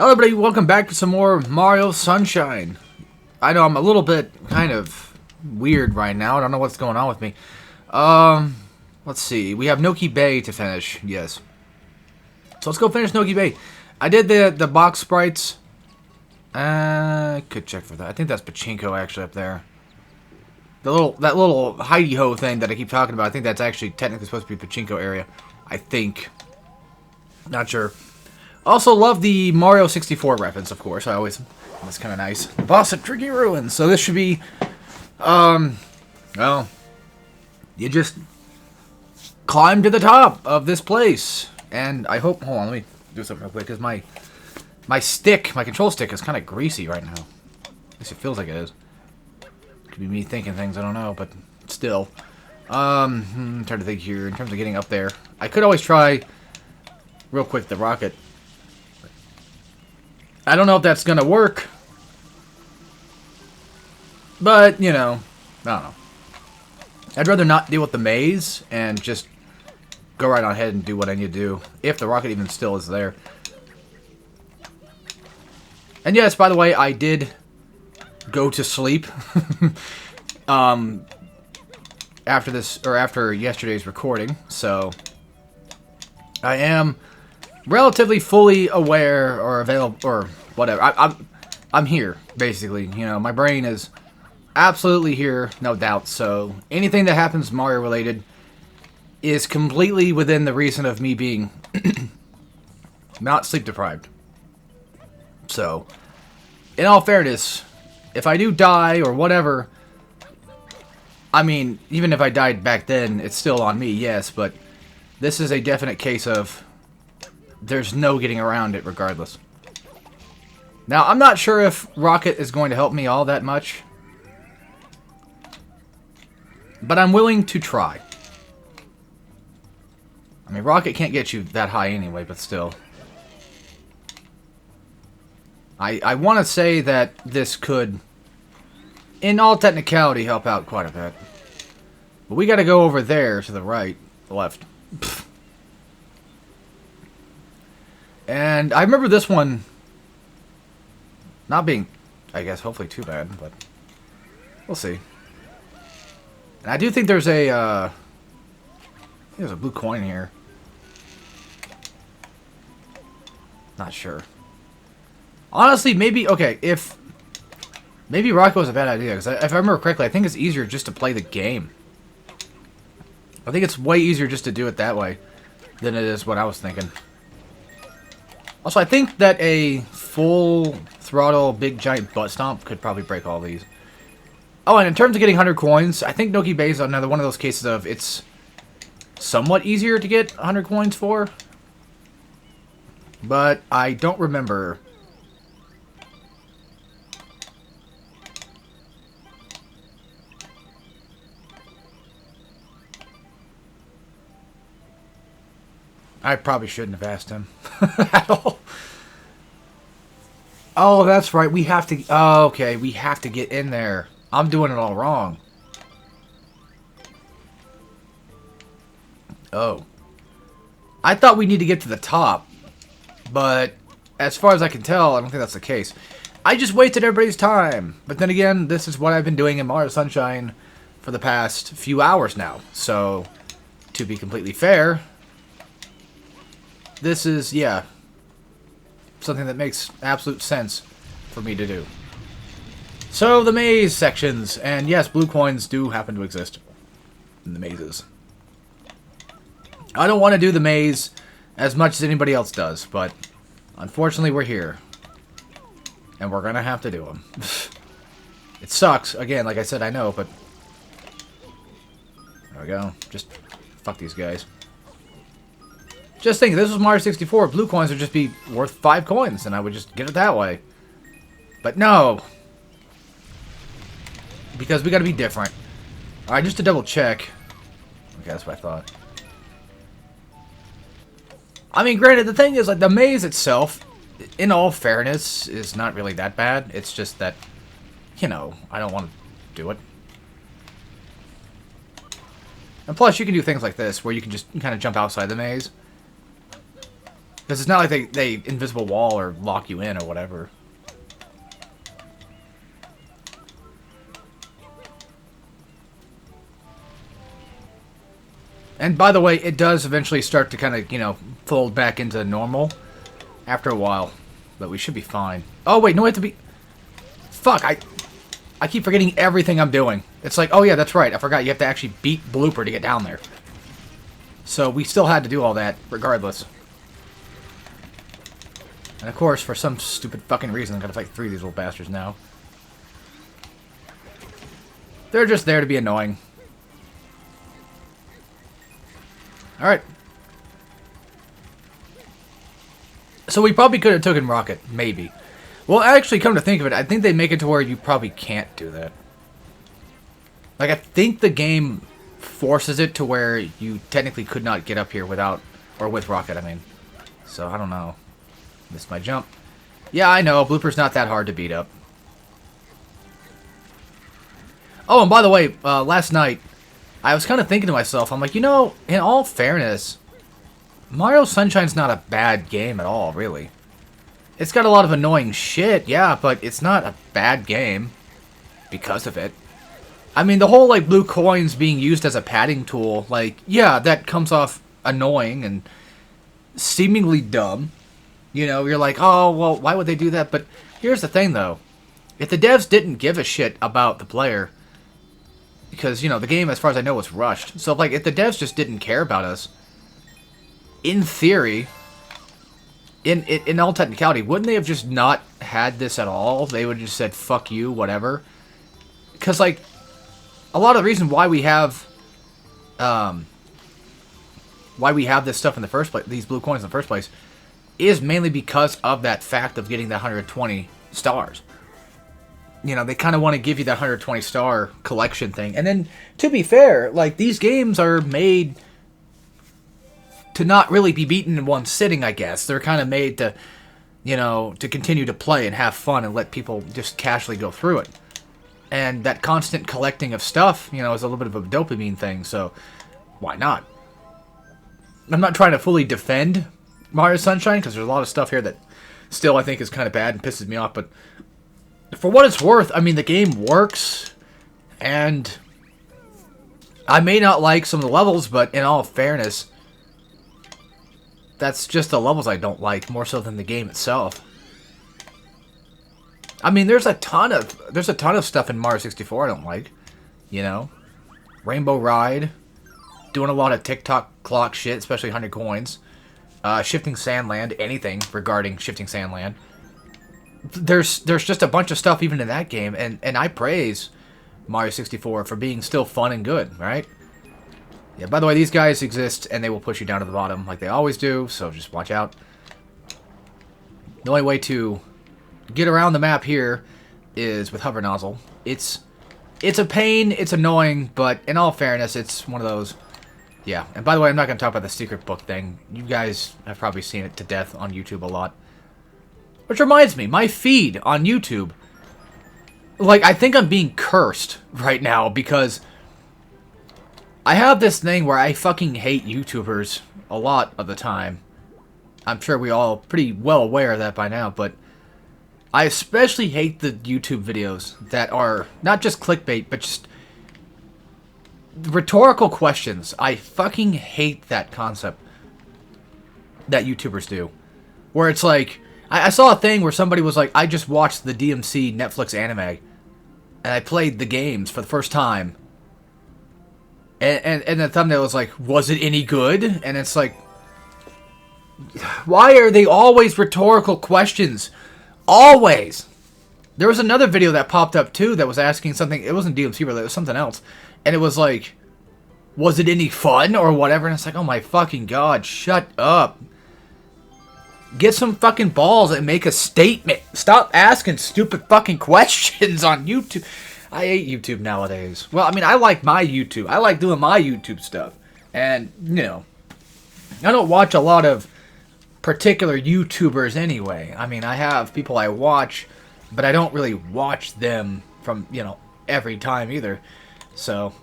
Hello everybody, welcome back to some more Mario Sunshine. I know I'm a little bit kind of weird right now. I don't know what's going on with me. Let's see. We have Noki Bay to finish. Yes. So let's go finish Noki Bay. I did the box sprites. Could check for that. I think that's Pachinko actually up there. That little hidey ho thing that I keep talking about. I think that's actually technically supposed to be Pachinko area. I think. Not sure. Also love the Mario 64 reference, of course. That's kind of nice. Boss at Tricky Ruins. So this should be, well, you just climb to the top of this place. And I hope, hold on, let me do something real quick, because my control stick is kind of greasy right now. At least it feels like it is. Could be me thinking things, I don't know, but still. I'm trying to think here, in terms of getting up there. I could always try, real quick, the rocket. I don't know if that's gonna work. But, you know, I don't know. I'd rather not deal with the maze and just go right on ahead and do what I need to do. If the rocket even still is there. And yes, by the way, I did go to sleep. After yesterday's recording. So, I am relatively fully aware or available or whatever. I'm here, basically. You know, my brain is absolutely here, no doubt. So anything that happens Mario related is completely within the reason of me being not sleep deprived. So, in all fairness, if I do die or whatever, I mean, even if I died back then, it's still on me, yes, but this is a definite case of there's no getting around it regardless. Now, I'm not sure if Rocket is going to help me all that much. But I'm willing to try. I mean, Rocket can't get you that high anyway, but still. I want to say that this could, in all technicality, help out quite a bit. But we got to go over there to the right, the left. Pfft. And I remember this one not being, I guess, hopefully too bad, but we'll see. And I do think there's a blue coin here. Not sure. Honestly, maybe, okay, maybe Rocket was a bad idea, because if I remember correctly, I think it's easier just to play the game. I think it's way easier just to do it that way than it is what I was thinking. Also, I think that a full throttle big giant butt stomp could probably break all these. Oh, and in terms of getting 100 coins, I think Noki Bay is another one of those cases of it's somewhat easier to get 100 coins for. But I don't remember. I probably shouldn't have asked him at all. Oh, that's right. We have to... Oh, okay. We have to get in there. I'm doing it all wrong. Oh. I thought we need to get to the top. But as far as I can tell, I don't think that's the case. I just wasted everybody's time. But then again, this is what I've been doing in Mario Sunshine for the past few hours now. So, to be completely fair, this is, yeah, something that makes absolute sense for me to do. So, the maze sections. And yes, blue coins do happen to exist in the mazes. I don't want to do the maze as much as anybody else does, but unfortunately we're here. And we're going to have to do them. It sucks. Again, like I said, I know, but there we go. Just fuck these guys. Just think, if this was Mario 64, blue coins would just be worth 5 coins, and I would just get it that way. But no. Because we gotta be different. Alright, just to double check. Okay, that's what I thought. I mean, granted, the thing is, like, the maze itself, in all fairness, is not really that bad. It's just that, you know, I don't want to do it. And plus, you can do things like this, where you can just kind of jump outside the maze. Because it's not like they invisible wall or lock you in or whatever. And by the way, it does eventually start to kind of, you know, fold back into normal after a while. But we should be fine. Oh, wait, no, we have to be... Fuck, I keep forgetting everything I'm doing. It's like, oh yeah, that's right. I forgot you have to actually beat Blooper to get down there. So we still had to do all that, regardless. And of course, for some stupid fucking reason, I gotta fight 3 of these little bastards now. They're just there to be annoying. Alright. So we probably could have taken Rocket, maybe. Well, actually, come to think of it, I think they make it to where you probably can't do that. Like, I think the game forces it to where you technically could not get up here without... Or with Rocket, I mean. So, I don't know. Missed my jump. Yeah, I know, Blooper's not that hard to beat up. Oh, and by the way, last night, I was kind of thinking to myself, I'm like, you know, in all fairness, Mario Sunshine's not a bad game at all, really. It's got a lot of annoying shit, yeah, but it's not a bad game because of it. I mean, the whole, like, blue coins being used as a padding tool, like, yeah, that comes off annoying and seemingly dumb. You know, you're like, oh, well, why would they do that? But here's the thing, though. If the devs didn't give a shit about the player, because, you know, the game, as far as I know, was rushed. So, like, if the devs just didn't care about us, in theory... In all technicality, wouldn't they have just not had this at all? They would have just said, fuck you, whatever. Because, like, a lot of the reason why we have... this stuff in the first place, these blue coins in the first place, is mainly because of that fact of getting the 120 stars. You know, they kind of want to give you that 120 star collection thing. And then, to be fair, like, these games are made... to not really be beaten in one sitting, I guess. They're kind of made to, you know, to continue to play and have fun and let people just casually go through it. And that constant collecting of stuff, you know, is a little bit of a dopamine thing, so why not? I'm not trying to fully defend Mario Sunshine, because there's a lot of stuff here that still I think is kind of bad and pisses me off, but for what it's worth, I mean, the game works, and I may not like some of the levels, but in all fairness... that's just the levels I don't like, more so than the game itself. I mean, there's a ton of stuff in Mario 64 I don't like. You know? Rainbow Ride. Doing a lot of TikTok clock shit, especially 100 coins. Shifting Sandland, anything regarding Shifting Sandland. There's just a bunch of stuff even in that game, and I praise Mario 64 for being still fun and good, right? Yeah, by the way, these guys exist, and they will push you down to the bottom like they always do, so just watch out. The only way to get around the map here is with Hover Nozzle. It's a pain, it's annoying, but in all fairness, it's one of those... Yeah, and by the way, I'm not going to talk about the secret book thing. You guys have probably seen it to death on YouTube a lot. Which reminds me, my feed on YouTube... Like, I think I'm being cursed right now, because... I have this thing where I fucking hate YouTubers a lot of the time. I'm sure we all pretty well aware of that by now, but I especially hate the YouTube videos that are not just clickbait, but just rhetorical questions. I fucking hate that concept that YouTubers do. Where it's like, I saw a thing where somebody was like, I just watched the DMC Netflix anime, and I played the games for the first time. And the thumbnail was like, was it any good? And it's like, why are they always rhetorical questions? Always! There was another video that popped up too that was asking something, it wasn't DMC related, it was something else. And it was like, was it any fun or whatever? And it's like, oh my fucking god, shut up. Get some fucking balls and make a statement. Stop asking stupid fucking questions on YouTube. I hate YouTube nowadays. Well, I mean, I like my YouTube. I like doing my YouTube stuff. And, you know, I don't watch a lot of particular YouTubers anyway. I mean, I have people I watch, but I don't really watch them from, you know, every time either. So,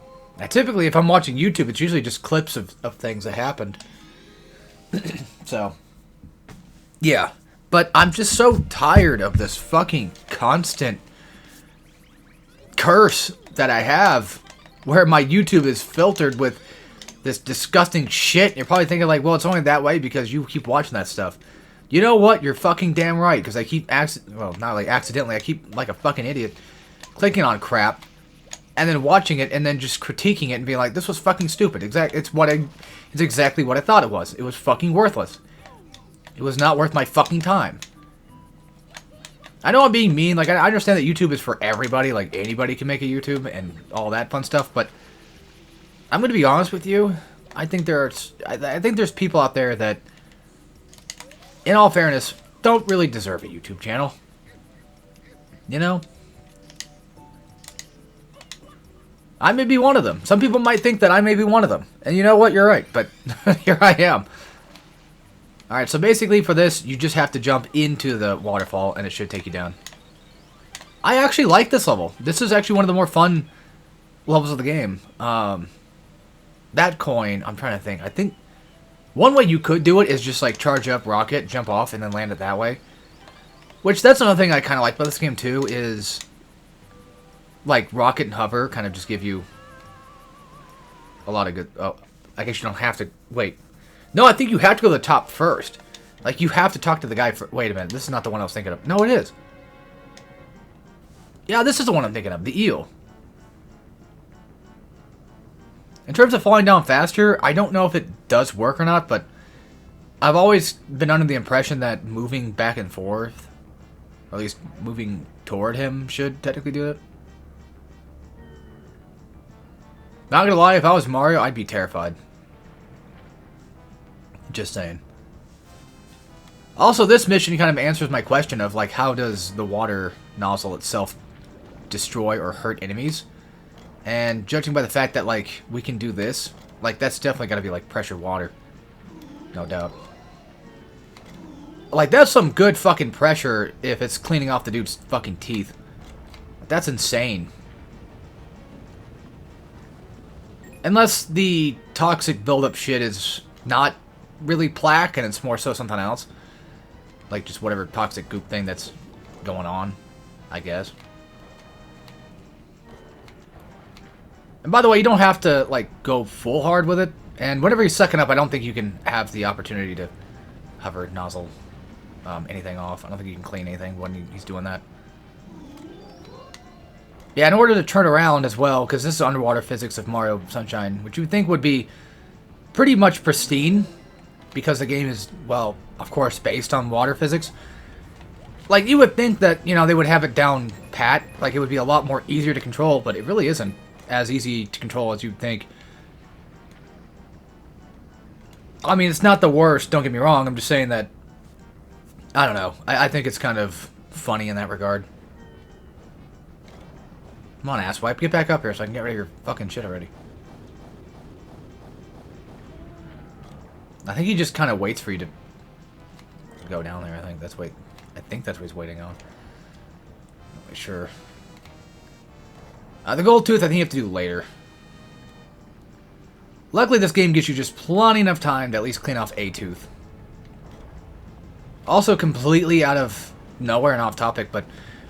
typically, if I'm watching YouTube, it's usually just clips of things that happened. So, Yeah, but I'm just so tired of this fucking constant curse that I have where my YouTube is filtered with this disgusting shit. You're probably thinking like, well, it's only that way because you keep watching that stuff. You know what? You're fucking damn right, because I keep not like accidentally, I keep like a fucking idiot clicking on crap and then watching it and then just critiquing it and being like, this was fucking stupid. It's exactly what I thought it was. It was fucking worthless. It was not worth my fucking time. I know I'm being mean. Like, I understand that YouTube is for everybody. Like, anybody can make a YouTube and all that fun stuff. But I'm going to be honest with you. I think there's people out there that, in all fairness, don't really deserve a YouTube channel. You know? I may be one of them. Some people might think that I may be one of them. And you know what? You're right. But here I am. Alright, so basically for this, you just have to jump into the waterfall and it should take you down. I actually like this level. This is actually one of the more fun levels of the game. That coin, I'm trying to think. I think one way you could do it is just like charge up rocket, jump off, and then land it that way. Which, that's another thing I kind of like about this game too, is like rocket and hover kind of just give you a lot of good... Oh, I guess you don't have to... Wait. No, I think you have to go to the top first. Like, you have to talk to the guy for... Wait a minute, this is not the one I was thinking of. No, it is. Yeah, this is the one I'm thinking of. The eel. In terms of falling down faster, I don't know if it does work or not, but I've always been under the impression that moving back and forth, or at least moving toward him, should technically do it. Not gonna lie, if I was Mario, I'd be terrified. Just saying. Also, this mission kind of answers my question of, like, how does the water nozzle itself destroy or hurt enemies? And judging by the fact that, like, we can do this, like, that's definitely got to be, like, pressure water. No doubt. Like, that's some good fucking pressure if it's cleaning off the dude's fucking teeth. That's insane. Unless the toxic buildup shit is not really plaque and it's more so something else. Like just whatever toxic goop thing that's going on, I guess. And by the way, you don't have to like go full hard with it. And whenever you're sucking up, I don't think you can have the opportunity to hover, nozzle, anything off. I don't think you can clean anything when he's doing that. Yeah, in order to turn around as well, because this is underwater physics of Mario Sunshine, which you would think would be pretty much pristine, because the game is, well, of course, based on water physics. Like, you would think that, you know, they would have it down pat, like it would be a lot more easier to control, but it really isn't as easy to control as you'd think. I mean, it's not the worst, don't get me wrong, I'm just saying that, I don't know, I think it's kind of funny in that regard. Come on, asswipe, get back up here so I can get rid of your fucking shit already. I think he just kind of waits for you to go down there. I think that's what he's waiting on. Not really sure. The gold tooth, I think you have to do later. Luckily, this game gives you just plenty enough time to at least clean off a tooth. Also, completely out of nowhere and off topic, but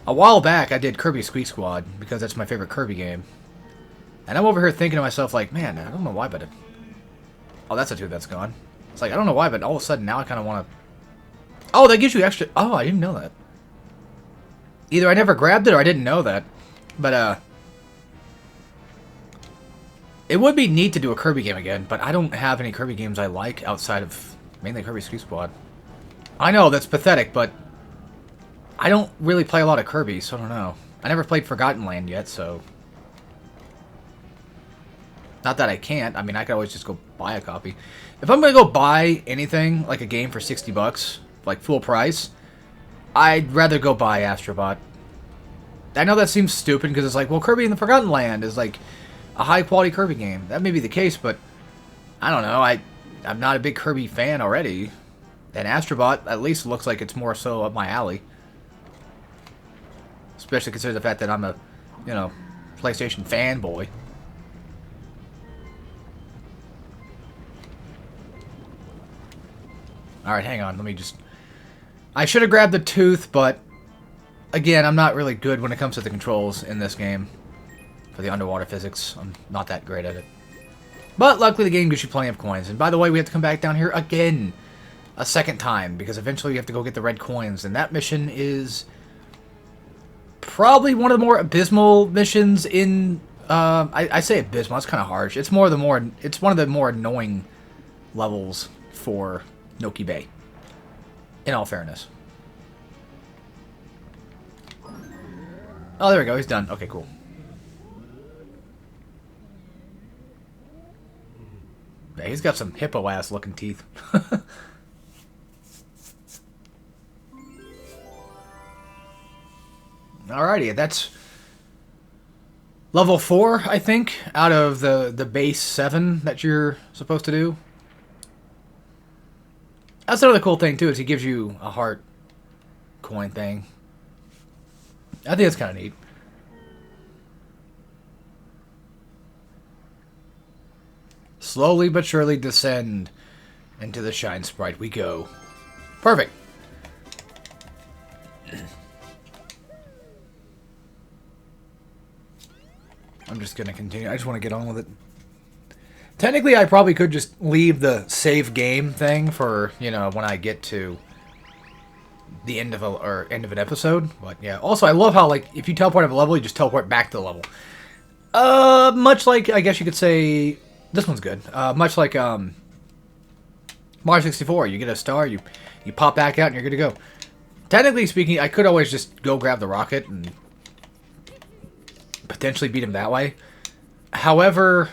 a while back I did Kirby Squeak Squad because that's my favorite Kirby game. And I'm over here thinking to myself, like, man, I don't know why, but oh, that's a tooth that's gone. It's like, I don't know why, but all of a sudden now I kind of want to... Oh, that gives you extra... Oh, I didn't know that. Either I never grabbed it or I didn't know that. But, it would be neat to do a Kirby game again, but I don't have any Kirby games I like outside of mainly Kirby Squeak Squad. I know, that's pathetic, but I don't really play a lot of Kirby, so I don't know. I never played Forgotten Land yet, so... Not that I can't. I mean, I could always just go buy a copy. If I'm going to go buy anything, like a game for 60 bucks, like full price, I'd rather go buy Astrobot. I know that seems stupid because it's like, well, Kirby in the Forgotten Land is like a high-quality Kirby game. That may be the case, but I don't know. I'm not a big Kirby fan already. And Astrobot at least looks like it's more so up my alley. Especially considering the fact that I'm a, you know, PlayStation fanboy. Alright, hang on. Let me just I should have grabbed the tooth, but again, I'm not really good when it comes to the controls in this game. For the underwater physics, I'm not that great at it. But luckily the game gives you plenty of coins. And by the way, we have to come back down here again. A second time, because eventually you have to go get the red coins. And that mission is probably one of the more abysmal missions in... I say abysmal, that's kind of harsh. It's one of the more annoying levels for Noki Bay. In all fairness. Oh, there we go, he's done. Okay, cool. Yeah, he's got some hippo-ass looking teeth. Alrighty, that's level 4, I think, out of the base 7 that you're supposed to do. That's another cool thing, too, is he gives you a heart coin thing. I think it's kind of neat. Slowly but surely descend into the Shine Sprite we go. Perfect. I'm just going to continue. I just want to get on with it. Technically, I probably could just leave the save game thing for, you know, when I get to the end of an episode. But yeah, also I love how, like, if you teleport out of a level, you just teleport back to the level. Much like, I guess you could say, this one's good. Much like Mario 64, you get a star, you pop back out, and you're good to go. Technically speaking, I could always just go grab the rocket and potentially beat him that way. However,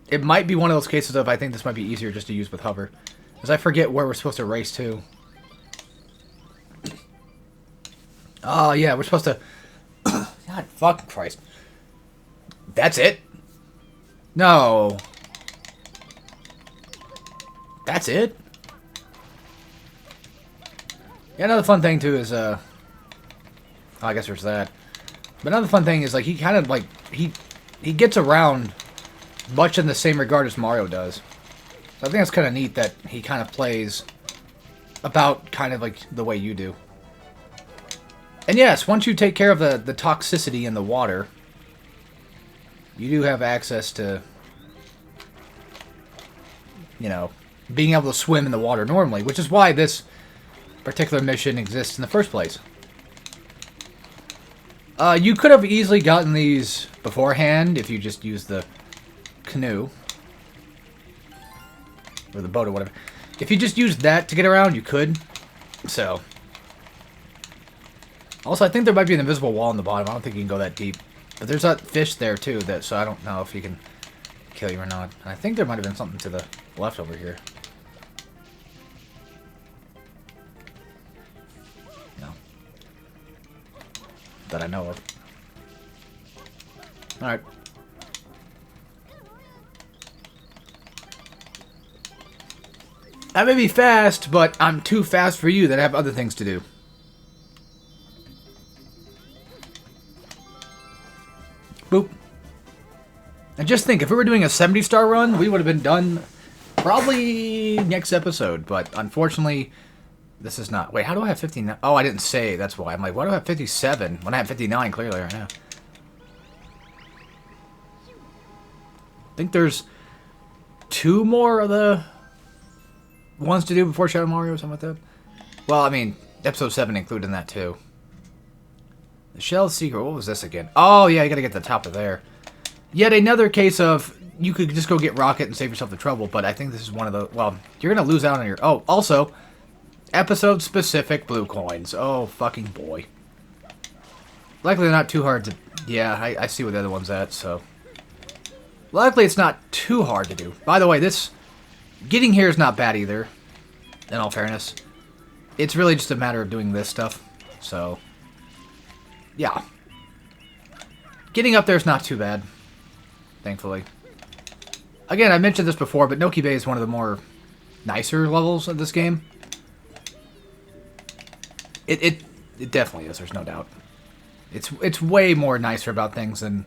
it might be one of those cases of I think this might be easier just to use with hover. Because I forget where we're supposed to race to. Oh, yeah, we're supposed to... God fucking Christ. That's it? No. That's it? Yeah, another fun thing, too, is, oh, I guess there's that. But another fun thing is, like, he kind of, like, he gets around much in the same regard as Mario does. So I think it's kind of neat that he kind of plays about kind of like the way you do. And yes, once you take care of the toxicity in the water, you do have access to, you know, being able to swim in the water normally, which is why this particular mission exists in the first place. You could have easily gotten these beforehand if you just used the canoe. Or the boat or whatever. If you just used that to get around, you could. So. Also, I think there might be an invisible wall on the bottom. I don't think you can go that deep. But there's that fish there, too, so I don't know if he can kill you or not. And I think there might have been something to the left over here. No. That I know of. Alright. I may be fast, but I'm too fast for you that have other things to do. Boop. And just think, if we were doing a 70-star run, we would have been done probably next episode. But unfortunately, this is not. Wait, how do I have 59? Oh, I didn't say. That's why. I'm like, why do I have 57 when I have 59 clearly right now? I think there's 2 more of the ones to do before Shadow Mario or something like that. Well, I mean, episode 7 included in that too. The Shell Secret. What was this again? Oh, yeah, you gotta get to the top of there. Yet another case of you could just go get Rocket and save yourself the trouble, but I think this is one of the... Well, you're gonna lose out on your... Oh, also, episode-specific blue coins. Oh, fucking boy. Luckily, they're not too hard to... Yeah, I see where the other one's at, so... Luckily, it's not too hard to do. By the way, this... Getting here is not bad either, in all fairness. It's really just a matter of doing this stuff, so... Yeah. Getting up there is not too bad, thankfully. Again, I mentioned this before, but Noki Bay is one of the more nicer levels of this game. It definitely is, there's no doubt. It's way more nicer about things than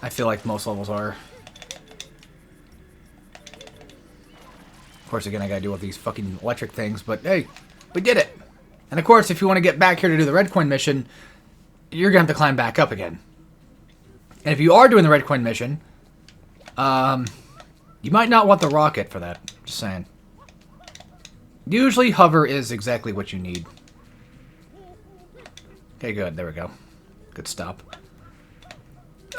I feel like most levels are. Of course, again, I gotta deal with these fucking electric things, but hey, We did it. And of course, if you want to get back here to do the red coin mission, you're going to have to climb back up again. And if you are doing the red coin mission, you might not want the rocket for that. Just saying. Usually hover is exactly what you need. Okay, good. There we go. Good stop.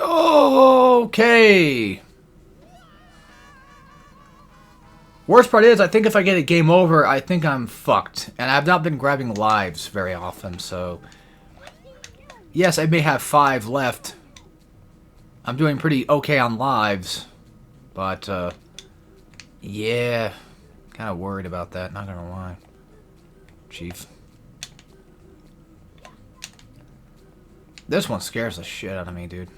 Okay. Worst part is, I think if I get a game over, I think I'm fucked. And I've not been grabbing lives very often, so... Yes, I may have 5 left. I'm doing pretty okay on lives. But, yeah. Kind of worried about that, not gonna lie. Chief. This one scares the shit out of me, dude.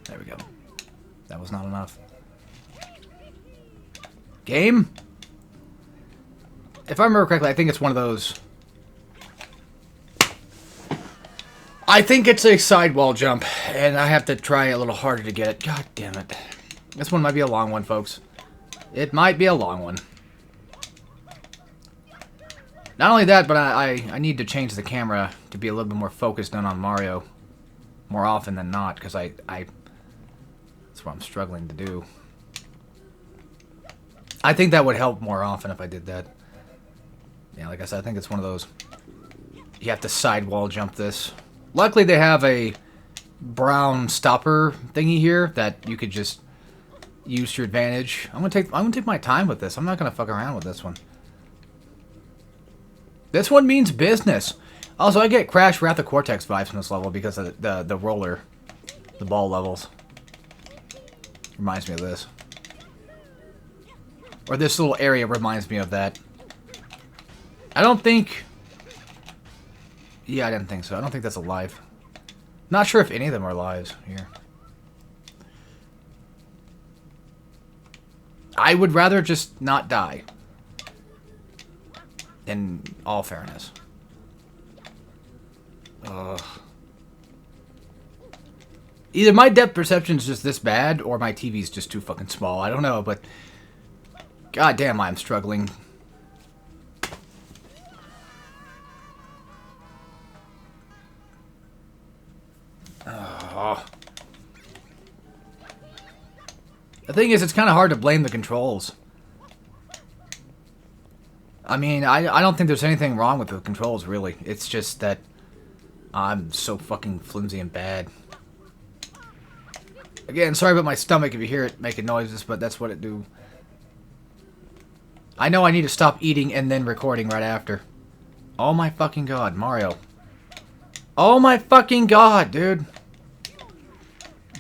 There we go. That was not enough. Game? If I remember correctly, I think it's one of those... I think it's a sidewall jump, and I have to try a little harder to get it. God damn it. This one might be a long one, folks. It might be a long one. Not only that, but I need to change the camera to be a little bit more focused on Mario. More often than not, because that's what I'm struggling to do. I think that would help more often if I did that. Yeah, like I said, I think it's one of those... You have to sidewall jump this. Luckily, they have a brown stopper thingy here that you could just use to your advantage. I'm gonna take my time with this. I'm not gonna fuck around with this one. This one means business. Also, I get Crash Wrath of Cortex vibes from this level because of the roller, the ball levels. Reminds me of this. Or this little area reminds me of that. I don't think... Yeah, I didn't think so. I don't think that's alive. Not sure if any of them are lives here. I would rather just not die. In all fairness. Ugh. Either my depth perception is just this bad, or my TV's just too fucking small. I don't know, but... God damn, I'm struggling. The thing is, it's kind of hard to blame the controls. I mean, I don't think there's anything wrong with the controls, really. It's just that I'm so fucking flimsy and bad. Again, sorry about my stomach if you hear it making noises, but that's what it do. I know I need to stop eating and then recording right after. Oh my fucking god, Mario. Oh my fucking god, dude.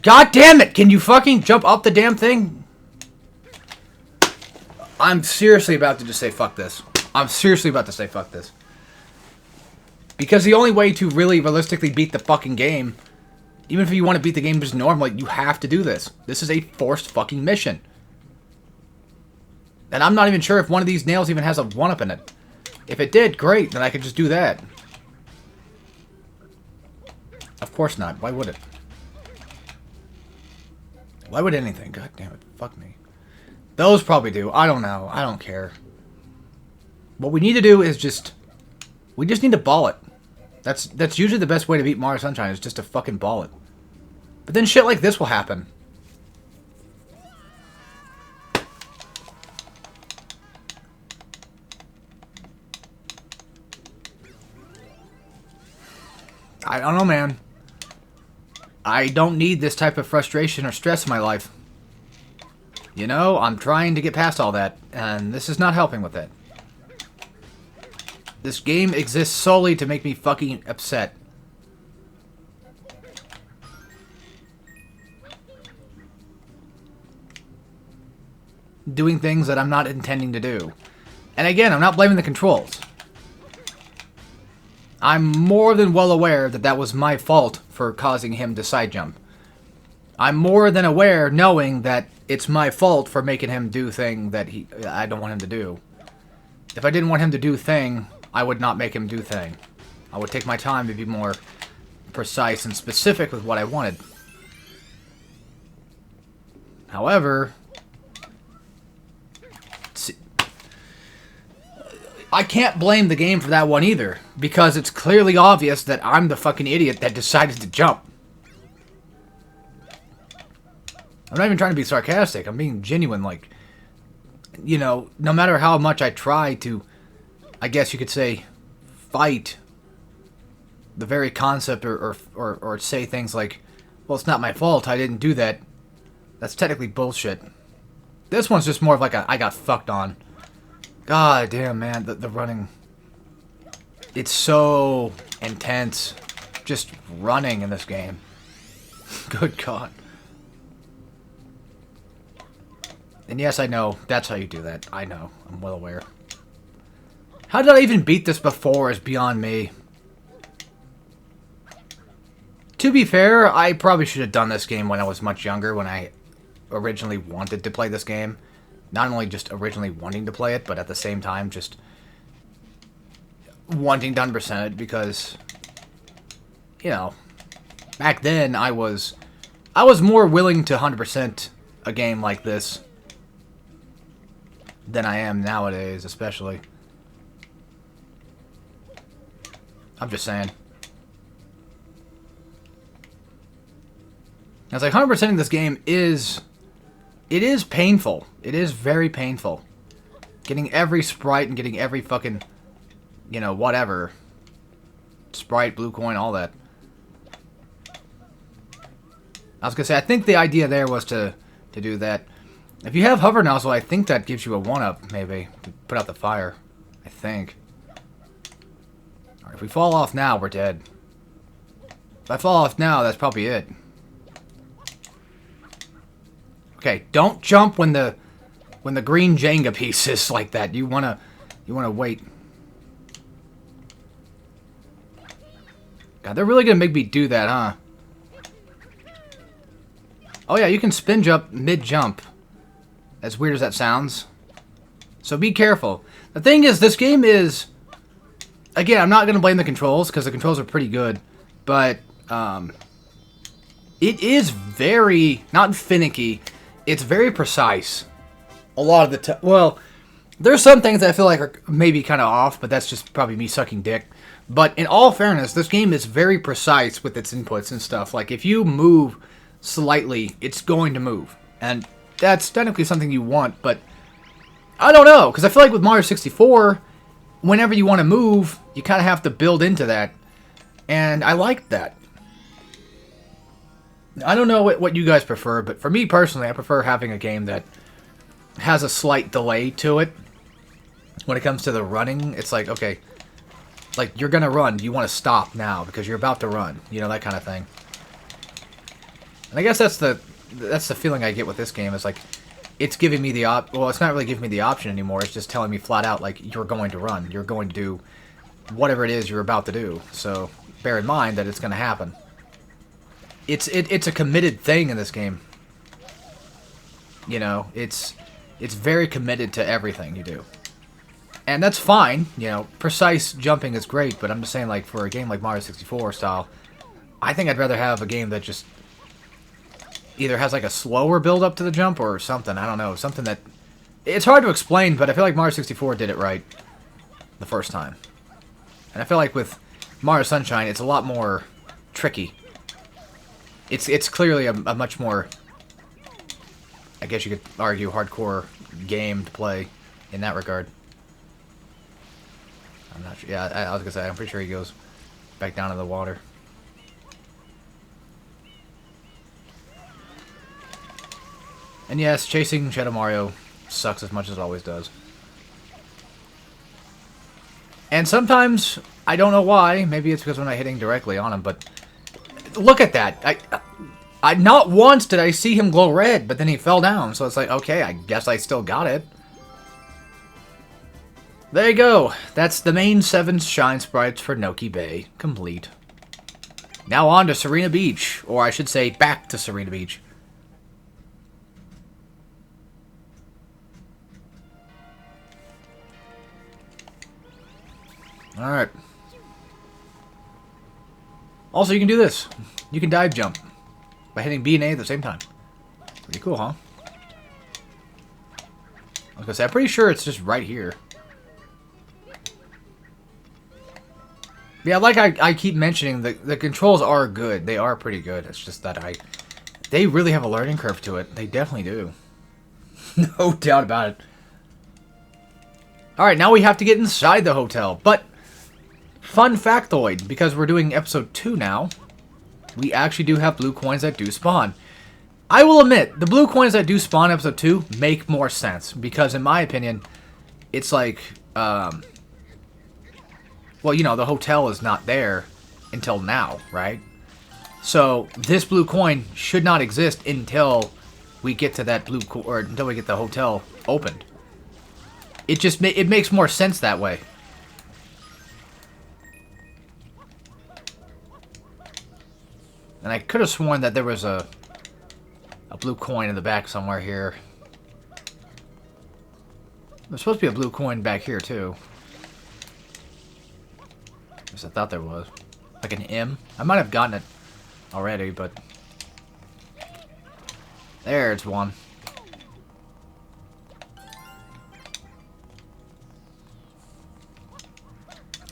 God damn it! Can you fucking jump up the damn thing? I'm seriously about to just say fuck this. I'm seriously about to say fuck this. Because the only way to really realistically beat the fucking game, even if you want to beat the game just normally, you have to do this. This is a forced fucking mission. And I'm not even sure if one of these nails even has a 1-up in it. If it did, great, then I could just do that. Of course not. Why would it? Why would anything? God damn it. Fuck me. Those probably do. I don't know. I don't care. What we need to do is just... We just need to ball it. That's usually the best way to beat Mario Sunshine, is just to fucking ball it. But then shit like this will happen. I don't know, man. I don't need this type of frustration or stress in my life. You know, I'm trying to get past all that, and this is not helping with it. This game exists solely to make me fucking upset. Doing things that I'm not intending to do. And again, I'm not blaming the controls. I'm more than well aware that that was my fault for causing him to side jump. I'm more than aware knowing that it's my fault for making him do thing that I don't want him to do. If I didn't want him to do thing, I would not make him do thing. I would take my time to be more precise and specific with what I wanted. However, I can't blame the game for that one either, because it's clearly obvious that I'm the fucking idiot that decided to jump. I'm not even trying to be sarcastic. I'm being genuine. Like, you know, no matter how much I try to, I guess you could say, fight the very concept or say things like, well, it's not my fault, I didn't do that. That's technically bullshit. This one's just more of like a, I got fucked on. God damn, man, the running. It's so intense. Just running in this game. Good God. And yes, I know, that's how you do that. I know, I'm well aware. How did I even beat this before is beyond me. To be fair, I probably should have done this game when I was much younger, when I originally wanted to play this game. Not only just originally wanting to play it, but at the same time just wanting to 100% it, because, you know, back then I was more willing to 100% a game like this than I am nowadays, especially. I'm just saying. I was like, 100%ing this game is... It is painful. It is very painful. Getting every sprite and getting every fucking... You know, whatever. Sprite, blue coin, all that. I was gonna say, I think the idea there was to do that. If you have hover nozzle, I think that gives you a 1-up, maybe. To put out the fire. I think. Alright, if we fall off now, we're dead. If I fall off now, that's probably it. Okay, don't jump when the green Jenga piece is like that. You wanna wait. God, they're really gonna make me do that, huh? Oh yeah, you can spin jump mid-jump. As weird as that sounds. So be careful. The thing is, this game is... Again, I'm not gonna blame the controls, because the controls are pretty good. But, it is very... Not finicky. It's very precise. A lot of the time. Well, there's some things that I feel like are maybe kind of off, but that's just probably me sucking dick. But in all fairness, this game is very precise with its inputs and stuff. Like, if you move slightly, it's going to move. And that's technically something you want, but I don't know. Because I feel like with Mario 64, whenever you want to move, you kind of have to build into that. And I like that. I don't know what you guys prefer, but for me personally, I prefer having a game that has a slight delay to it. When it comes to the running, it's like, okay, like, you're gonna run, you want to stop now, because you're about to run. You know, that kind of thing. And I guess that's the feeling I get with this game, is like, it's giving me the well, it's not really giving me the option anymore, it's just telling me flat out, like, you're going to run. You're going to do whatever it is you're about to do. So, bear in mind that it's gonna happen. It's a committed thing in this game. You know, it's very committed to everything you do. And that's fine, you know, precise jumping is great, but I'm just saying, like, for a game like Mario 64 style, I think I'd rather have a game that just either has, like, a slower build-up to the jump or something, I don't know, something that... It's hard to explain, but I feel like Mario 64 did it right the first time. And I feel like with Mario Sunshine, it's a lot more tricky. It's clearly a much more, I guess you could argue, hardcore game to play in that regard. I'm not sure. Yeah, I was gonna say, I'm pretty sure he goes back down to the water. And yes, chasing Shadow Mario sucks as much as it always does. And sometimes, I don't know why, maybe it's because I'm not hitting directly on him, but look at that. I not once did I see him glow red, but then he fell down, so it's like, okay, I guess I still got it. There you go. That's the main 7 shine sprites for Noki Bay complete. Now on to Serena Beach, or I should say back to Serena Beach. Alright. Also, you can do this. You can dive jump by hitting B and A at the same time. Pretty cool, huh? I was gonna say, I'm pretty sure it's just right here. Yeah, like I keep mentioning, the controls are good. They are pretty good. It's just that they really have a learning curve to it. They definitely do. No doubt about it. Alright, now we have to get inside the hotel. But, fun factoid, because we're doing episode 2 now, we actually do have blue coins that do spawn. I will admit, the blue coins that do spawn in episode 2 make more sense. Because, in my opinion, it's like, well, you know, the hotel is not there until now, right? So, this blue coin should not exist until we get to that or until we get the hotel opened. It just it makes more sense that way. And I could have sworn that there was a blue coin in the back somewhere here. There's supposed to be a blue coin back here, too. At least I thought there was. Like an M. I might have gotten it already, but... There's one.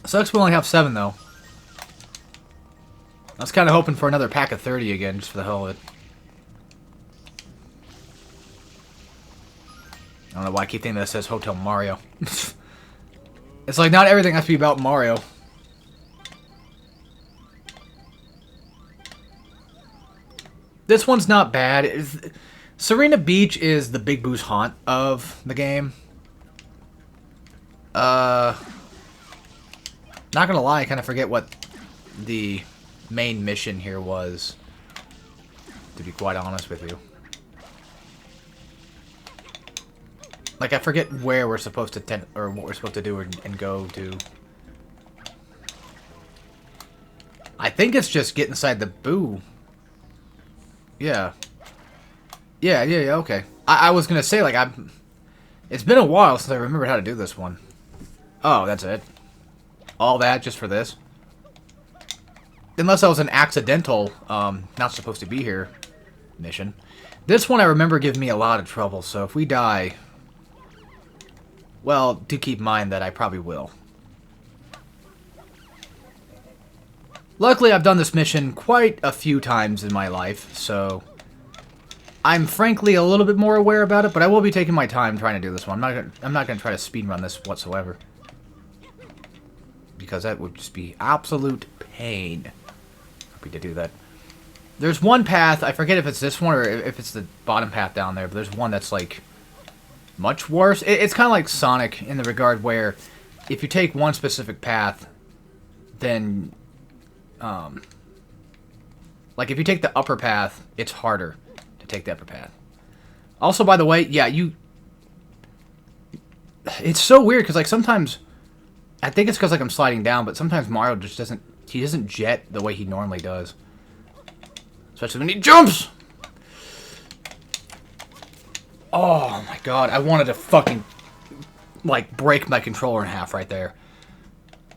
Sucks we only have 7, though. I was kind of hoping for another pack of 30 again, just for the hell of it. I don't know why I keep thinking that says Hotel Mario. It's like not everything has to be about Mario. This one's not bad. Serena Beach is the Big Boo's haunt of the game. Not gonna lie, I kind of forget what the main mission here was, to be quite honest with you. Like, I forget where we're supposed to or what we're supposed to do and go to. I think it's just get inside the Boo. Yeah. Yeah, okay. I was gonna say, like, it's been a while since I remembered how to do this one. Oh, that's it. All that just for this? Unless that was an accidental, not supposed to be here mission. This one I remember giving me a lot of trouble, so if we die... Well, do keep in mind that I probably will. Luckily, I've done this mission quite a few times in my life, so... I'm frankly a little bit more aware about it, but I will be taking my time trying to do this one. I'm not gonna try to speedrun this whatsoever. Because that would just be absolute pain. Happy to do that. There's one path, I forget if it's this one or if it's the bottom path down there, but there's one that's like much worse. It's kind of like Sonic in the regard where if you take one specific path, then like if you take the upper path, it's harder to take the upper path. Also, by the way, yeah, it's so weird because like sometimes I think it's because like I'm sliding down, but sometimes Mario just doesn't jet the way he normally does. Especially when he jumps! Oh my god, I wanted to fucking, like, break my controller in half right there.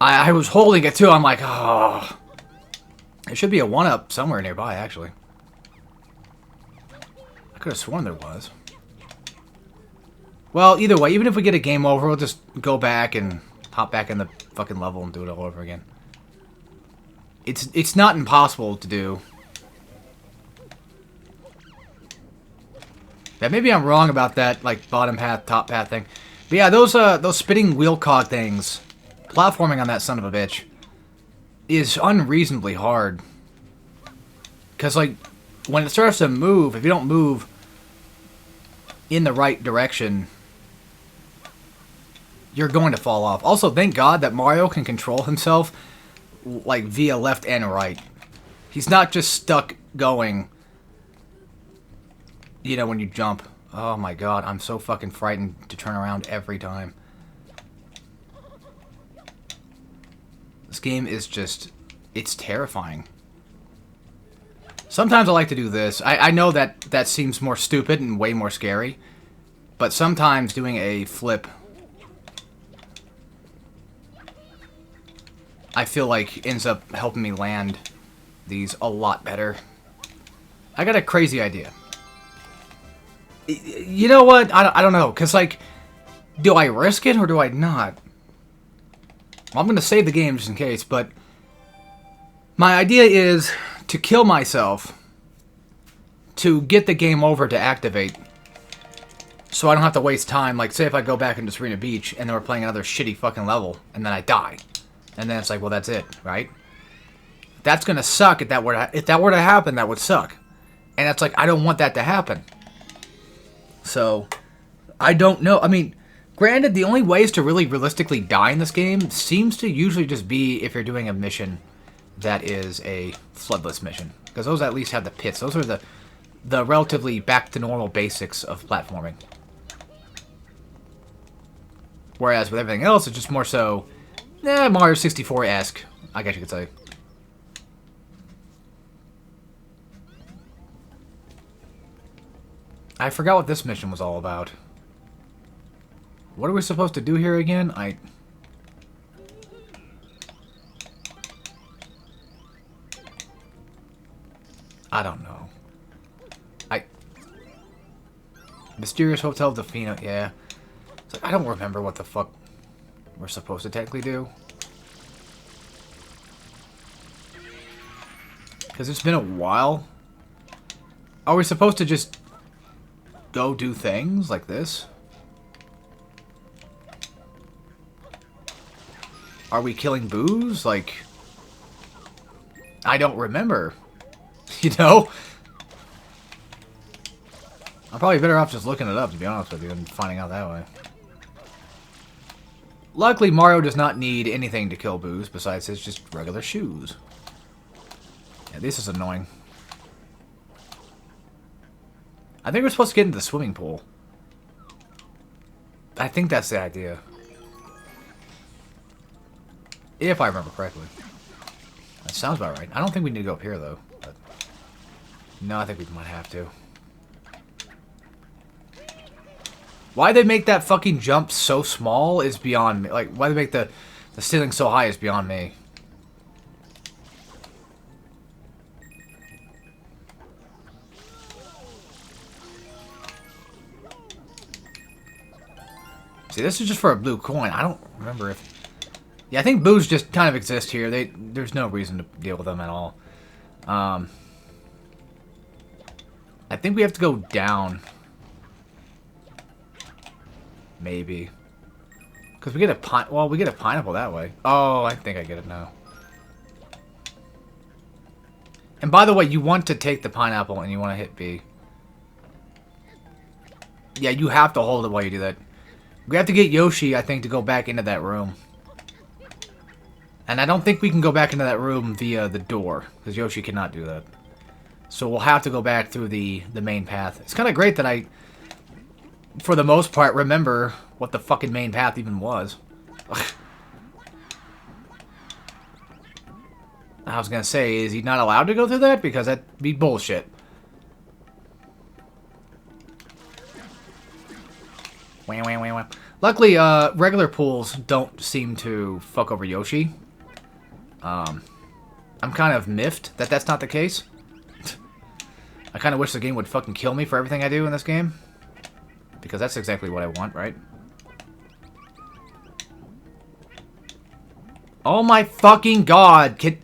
I was holding it too, I'm like, oh. There should be a 1-up somewhere nearby, actually. I could have sworn there was. Well, either way, even if we get a game over, we'll just go back and hop back in the fucking level and do it all over again. It's not impossible to do. Yeah, maybe I'm wrong about that, like, bottom path, top path thing. But yeah, those spinning wheel cog things, platforming on that son of a bitch, is unreasonably hard. Because, like, when it starts to move, if you don't move in the right direction, you're going to fall off. Also, thank God that Mario can control himself, like, via left and right. He's not just stuck going, you know, when you jump. Oh my god, I'm so fucking frightened to turn around every time. This game is just... it's terrifying. Sometimes I like to do this. I know that seems more stupid and way more scary. But sometimes doing a flip... I feel like ends up helping me land these a lot better. I got a crazy idea. You know what? I don't know. Because, like, do I risk it or do I not? Well, I'm going to save the game just in case, but My idea is to kill myself to get the game over to activate, so I don't have to waste time. Like, say if I go back into Serena Beach and then we're playing another shitty fucking level, and then I die. And then it's like, well, that's it, right? That's gonna suck if that were to happen, that would suck. And it's like, I don't want that to happen. So, I don't know. I mean, granted, the only ways to really realistically die in this game seems to usually just be if you're doing a mission that is a floodless mission. Because those at least have the pits. Those are the relatively back-to-normal basics of platforming. Whereas with everything else, it's just more so, Mario 64-esque, I guess you could say. I forgot what this mission was all about. What are we supposed to do here again? I don't know. Mysterious Hotel Delfino, yeah. It's like, I don't remember what the fuck we're supposed to technically do. Because it's been a while. Are we supposed to just go do things like this? Are we killing boos? Like, I don't remember. You know? I'm probably better off just looking it up, to be honest with you, and finding out that way. Luckily, Mario does not need anything to kill boos besides his just regular shoes. Yeah, this is annoying. I think we're supposed to get into the swimming pool. I think that's the idea. If I remember correctly. That sounds about right. I don't think we need to go up here, though. But no, I think we might have to. Why they make that fucking jump so small is beyond me. Like, why they make the ceiling so high is beyond me. See, this is just for a blue coin. I don't remember if... Yeah, I think boos just kind of exist here. There's no reason to deal with them at all. I think we have to go down. Maybe. Because we get a we get a pineapple that way. Oh, I think I get it now. And by the way, you want to take the pineapple and you want to hit B. Yeah, you have to hold it while you do that. We have to get Yoshi, I think, to go back into that room. And I don't think we can go back into that room via the door, because Yoshi cannot do that. So we'll have to go back through the main path. It's kind of great that I, for the most part, remember what the fucking main path even was. I was gonna say, is he not allowed to go through that? Because that'd be bullshit. Wah, wah, wah, wah. Luckily, regular pools don't seem to fuck over Yoshi. I'm kind of miffed that that's not the case. I kind of wish the game would fucking kill me for everything I do in this game. Because that's exactly what I want, right? Oh my fucking god!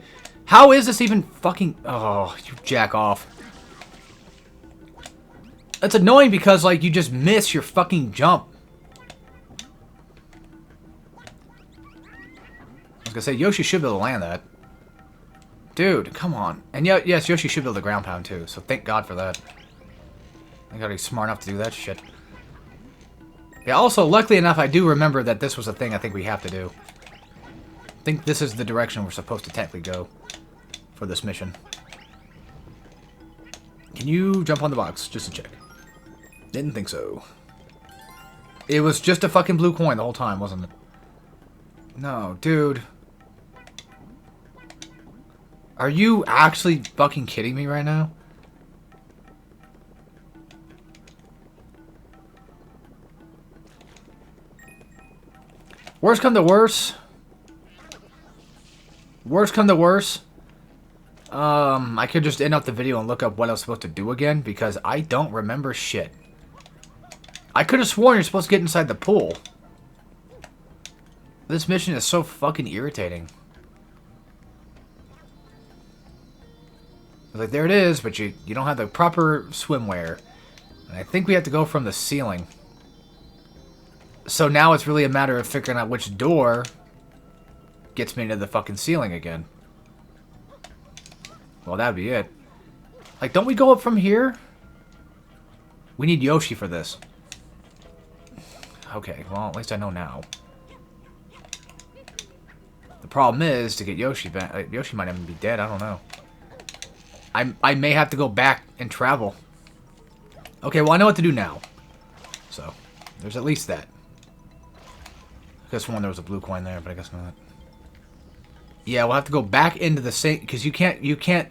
How is this even fucking... Oh, you jack off. It's annoying because, like, you just miss your fucking jump. I was gonna say, Yoshi should be able to land that. Dude, come on. And yeah, yes, Yoshi should be able to ground pound too, so thank God for that. I gotta be smart enough to do that shit. Yeah, also, luckily enough, I do remember that this was a thing I think we have to do. I think this is the direction we're supposed to technically go for this mission. Can you jump on the box, just to check? Didn't think so. It was just a fucking blue coin the whole time, wasn't it? No, dude. Are you actually fucking kidding me right now? Worst come to worst. Worst come to worst. I could just end up the video and look up what I was supposed to do again, because I don't remember shit. I could have sworn you're supposed to get inside the pool. This mission is so fucking irritating. was like, there it is, but you don't have the proper swimwear. And I think we have to go from the ceiling. So now it's really a matter of figuring out which door gets me into the fucking ceiling again. Well, that'd be it. Like, don't we go up from here? We need Yoshi for this. Okay, well, at least I know now. The problem is, to get Yoshi back... Yoshi might even be dead, I don't know. I may have to go back and travel. Okay, well, I know what to do now. So, there's at least that. I guess one there was a blue coin there, but I guess not. Yeah, we'll have to go back into the same... Because you can't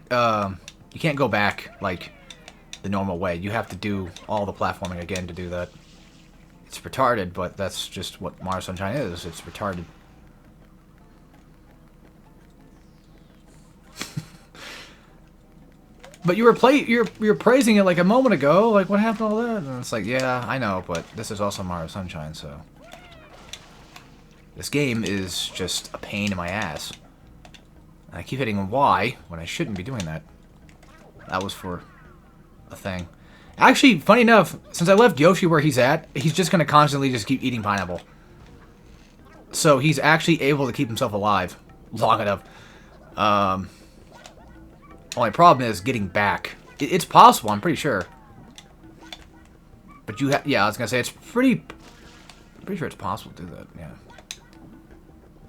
go back, like, the normal way. You have to do all the platforming again to do that. It's retarded, but that's just what Mario Sunshine is. It's retarded. But you were praising it like a moment ago. Like, what happened to all that? And it's like, yeah, I know, but this is also Mario Sunshine, so... This game is just a pain in my ass. And I keep hitting Y when I shouldn't be doing that. That was for a thing. Actually, funny enough, since I left Yoshi where he's at, he's just going to constantly just keep eating pineapple. So he's actually able to keep himself alive long enough. Only problem is getting back. It's possible, I'm pretty sure. But you yeah, I was going to say, I'm pretty sure it's possible to do that, yeah.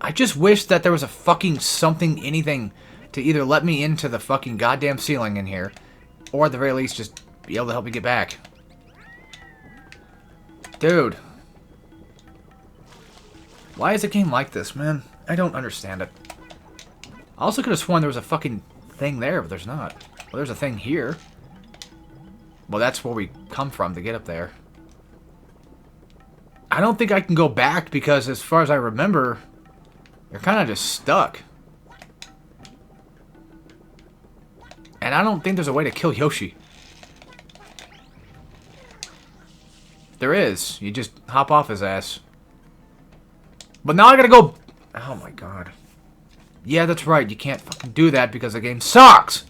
I just wish that there was a fucking something, anything, to either let me into the fucking goddamn ceiling in here, or at the very least just be able to help me get back. Dude. Why is a game like this, man? I don't understand it. I also could have sworn there was a fucking thing there, but there's not. Well, there's a thing here. Well, that's where we come from to get up there. I don't think I can go back because, as far as I remember, you're kind of just stuck. And I don't think there's a way to kill Yoshi. There is. You just hop off his ass. But now I gotta go... Oh my god. Yeah, that's right. You can't fucking do that because the game sucks!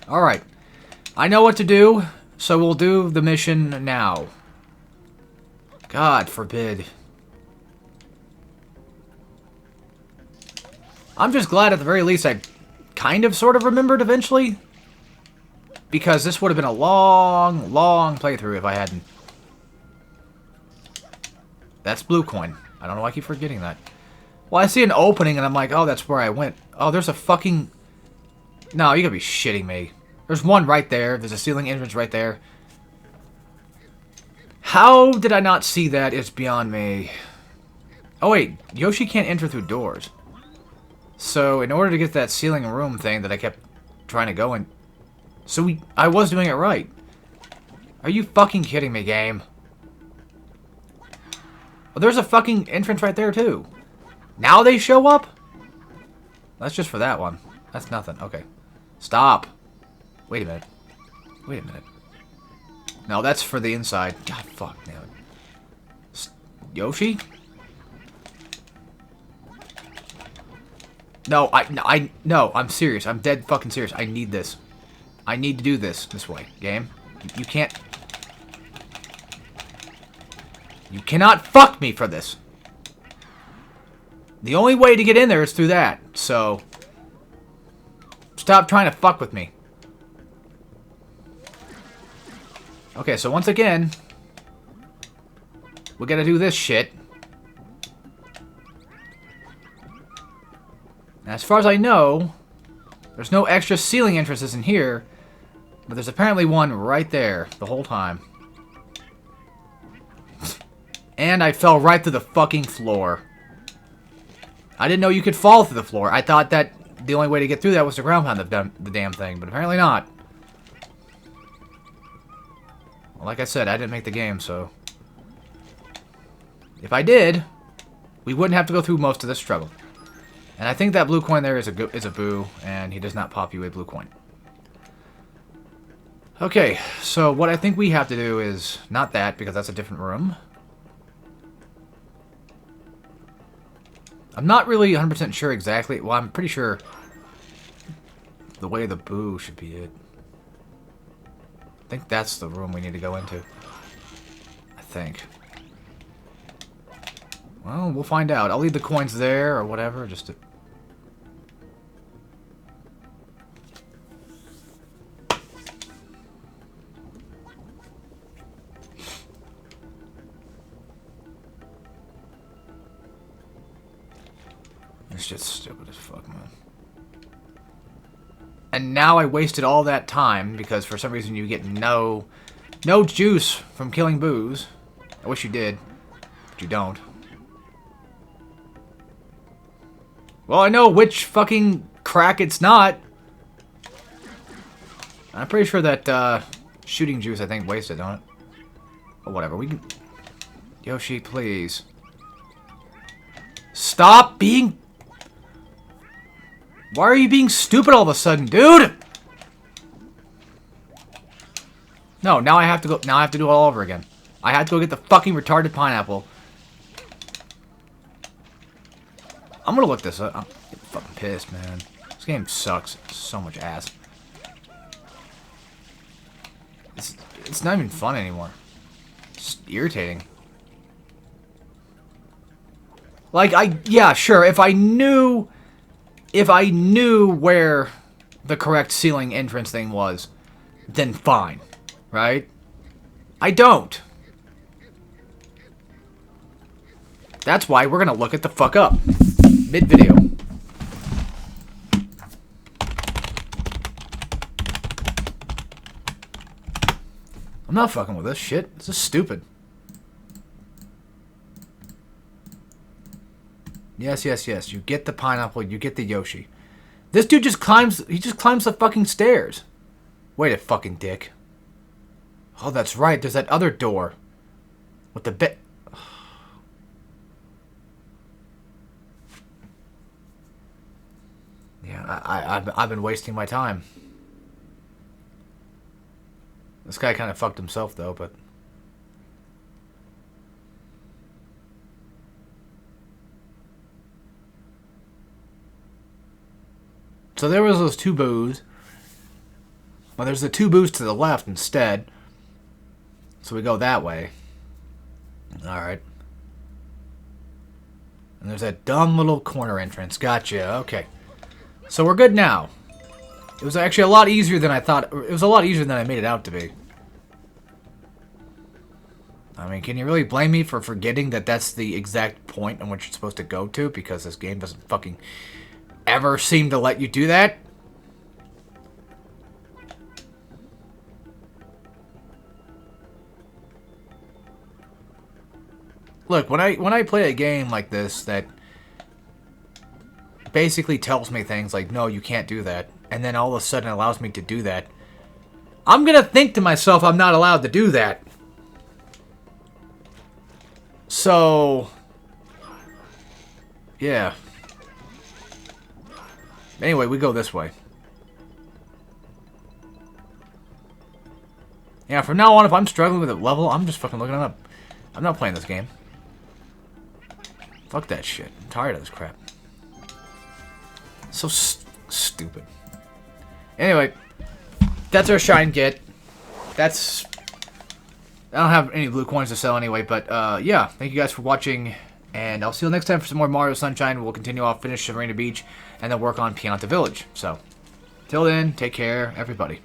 Alright. I know what to do, so we'll do the mission now. God forbid. I'm just glad at the very least I kind of sort of remembered eventually. Because this would have been a long, long playthrough if I hadn't. That's blue coin. I don't know why I keep forgetting that. Well, I see an opening and I'm like, oh, that's where I went. Oh, there's a fucking... No, you gotta be shitting me. There's one right there. There's a ceiling entrance right there. How did I not see that? It's beyond me. Oh, wait. Yoshi can't enter through doors. So, in order to get that ceiling room thing that I kept trying to go in... So, I was doing it right. Are you fucking kidding me, game? Well, there's a fucking entrance right there, too. Now they show up? That's just for that one. That's nothing. Okay. Stop. Wait a minute. Wait a minute. No, that's for the inside. God, fuck, damn it. Yoshi? No, no, I'm serious. I'm dead fucking serious. I need this. I need to do this way, game. You can't... You cannot fuck me for this. The only way to get in there is through that, so... Stop trying to fuck with me. Okay, so once again... We gotta do this shit. And as far as I know... There's no extra ceiling entrances in here... But there's apparently one right there the whole time. And I fell right to the fucking floor. I didn't know you could fall through the floor. I thought that the only way to get through that was to ground pound the damn thing, but apparently not. Well, like I said, I didn't make the game, so... If I did, we wouldn't have to go through most of this struggle. And I think that blue coin there is a boo, and he does not pop you a blue coin. Okay, so what I think we have to do is... Not that, because that's a different room. I'm not really 100% sure exactly. Well, I'm pretty sure the way the boo should be it. I think that's the room we need to go into. I think. Well, we'll find out. I'll leave the coins there or whatever, just to... This shit's stupid as fuck, man. And now I wasted all that time because for some reason you get no juice from killing boos. I wish you did, but you don't. Well, I know which fucking crack it's not. I'm pretty sure that shooting juice, I think, wasted, don't it? Or whatever. We can... Yoshi, please. Stop being... Why are you being stupid all of a sudden, dude? No, now I have to go... Now I have to do it all over again. I had to go get the fucking retarded pineapple. I'm gonna look this up. I'm fucking pissed, man. This game sucks. So much ass. It's not even fun anymore. It's just irritating. Like, yeah, sure, if I knew where the correct ceiling entrance thing was, then fine, right? I don't. That's why we're gonna look it the fuck up. Mid-video. I'm not fucking with this shit. This is stupid. Yes, yes, yes. You get the pineapple, you get the Yoshi. This dude just climbs, he just climbs the fucking stairs. Wait a fucking dick. Oh, that's right. There's that other door. With the bit. Yeah, I've been wasting my time. This guy kind of fucked himself, though, but... So there was those two boos. Well, there's the two boos to the left instead. So we go that way. Alright. And there's that dumb little corner entrance. Gotcha. Okay. So we're good now. It was actually a lot easier than I thought. It was a lot easier than I made it out to be. I mean, can you really blame me for forgetting that that's the exact point in which you're supposed to go to? Because this game doesn't fucking ever seem to let you do that? Look, when I play a game like this that basically tells me things like, no, you can't do that, and then all of a sudden allows me to do that, I'm gonna think to myself I'm not allowed to do that. So, yeah. Anyway, we go this way. Yeah, from now on, if I'm struggling with a level, I'm just fucking looking it up. I'm not playing this game. Fuck that shit. I'm tired of this crap. So stupid. Anyway, that's our shine kit. That's... I don't have any blue coins to sell anyway, but yeah, thank you guys for watching, and I'll see you next time for some more Mario Sunshine. We'll continue off, finish Serena Beach, and then work on Pianta Village. So, till then, take care, everybody.